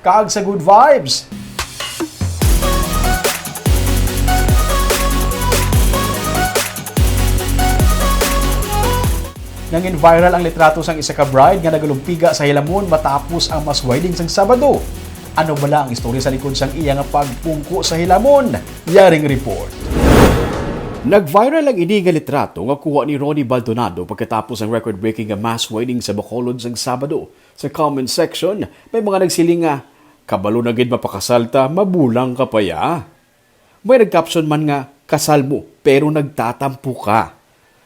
kaag sa good vibes. Nangin viral ang litrato sang isa ka bride nga nagalumpiga sa hilamon matapos ang mass wedding sang Sabado. Ano bala ang istorya sa likod sang iya nga pagpungko sa hilamon? Yaring report. Nag-viral ang ini nga litrato nga kuha ni Ronnie Baldonado pagkatapos ang record-breaking nga mass wedding sa Bacolod sang Sabado. Sa comment section, may mga nagsiling nga, kabalo na gid mapakasalta, mabulang ka pa ya. May nag-caption man nga, kasal mo pero nagtatampo ka.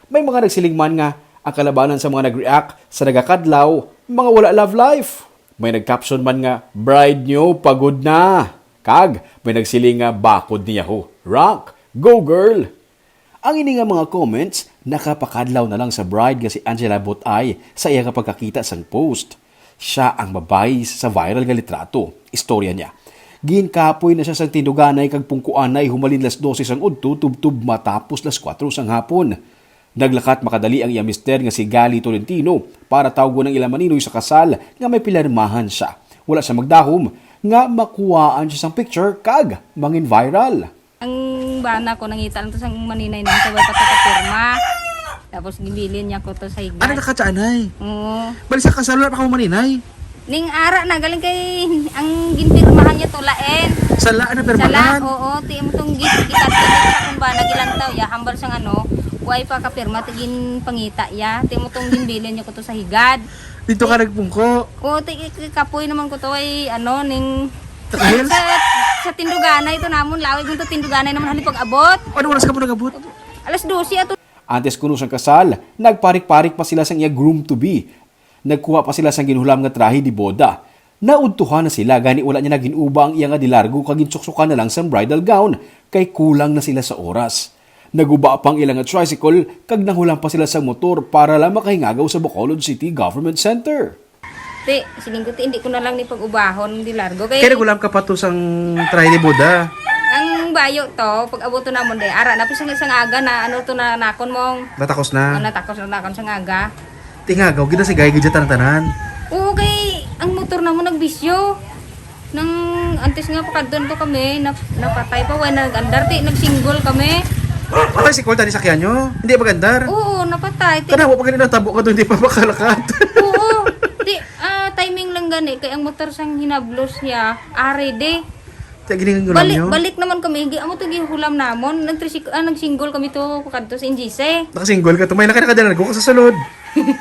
May mga nagsiling man nga, ang kalabanan sa mga nag-react sa nagakadlaw, mga wala love life. May nag-caption man nga, bride nyo, pagod na. Kag, may nagsiling nga, bakod niya ho. Rock, go girl! Ang ini nga mga comments, nakapakadlaw na lang sa bride nga si Angela Botay sa iya nga pagkakita sang post. Siya ang babae sa viral nga litrato. Istorya niya. Ginkapoy na siya sa tinduganay kag pungkuanay humalin las 12 sang udto tubtub matapos las 4 sang hapon. Naglakat makadali ang iya mister nga si Gali Tolentino para tawgon ng ilang maninoy sa kasal nga may pilarmahan siya. Wala siya magdahom nga makuhaan siya sang picture kag mangin viral. Ang bana ko nangita lang to sang maninay nang sabay patakapirma. Tapos gibilin niya ko to sa higad. Ano nakatsaanay? Oo. Bali sa kasal wala pa ka maninay. Ning ara na galing kay ang ginpirmahan niya tulaen. Sala na Sala, permahan. oo, ti mo tong gikat sa kung ba nagilang taw ya hambal sang ano. Kuay pa kapirma tigin pangita ya. Ti mo tong ginbilin niya ko to sa higad. Dito ka nagpungko. Oo, ti kapoy naman ko to ay ano ning Takahil? sa tinduganay ito namon lawig mo to tinduganay naman halip pag-abot. Ano oras ka mo nagabot? Alas 12 ato. Antes kuno sang kasal, nagparik-parik pa sila sang iya groom-to-be. Nagkuha pa sila sang ginuhulam nga trahe di boda. Naudtuhan na sila gani wala niya naginuba ang iya nga dilargo kag ginsuksukan na lang sang bridal gown kay kulang na sila sa oras. Naguba pang ilang nga tricycle kag nanghulam pa sila sa motor para lang makahingagaw sa Bacolod City Government Center. Ti, siling ko ti hindi ko na lang ni pag-ubahon di largo kay Kaya nagulam ka pa to sang trahe ni Buddha. ang bayo to pag abot to namon de ara na pisang isang aga na ano to na nakon mong Natakos na. natakos na nakon sa aga. Tingagaw, gina si gaya gidya tanan. Oo kay ang motor namon nagbisyo. Nang antes nga pakadton to kami napatay pa way nag-andar ti nagsinggol kami. Patay si Cole tani sakyan nyo. Hindi magandar. Oo, napatay ti. Kana mo pag natabo ka to hindi pa makalakat. Oo. Ti timing lang gani kay ang motor sang hinablos niya are de. Kaya giningan gulam nyo. Balik naman kami, amo to gihulam namon, nagsinggol kami to kadto sa NGC. Nakasinggol ka to. May nakadala ko sa sulod.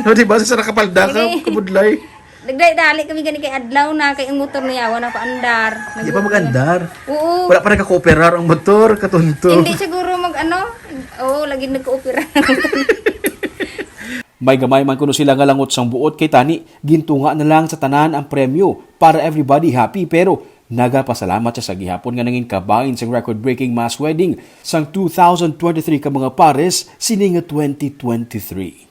No, diba? Sa nakapalda ka, kabudlay. Dali kami gani kay adlaw na kay ang motor niya wala pa andar. Hindi pa magandar. Oo. Wala pa nagka-cooperar ang motor, katunto. Hindi siguro mag-ano. Oo, lagi nagko-opera. May gamay man kuno sila nga langot sang buot kay tani, gintunga na lang sa tanan ang premyo para everybody happy pero nagapasalamat siya sa gihapon nga nanging kabahin sa record-breaking mass wedding sang 2023 ka mga pares sining nga 2023.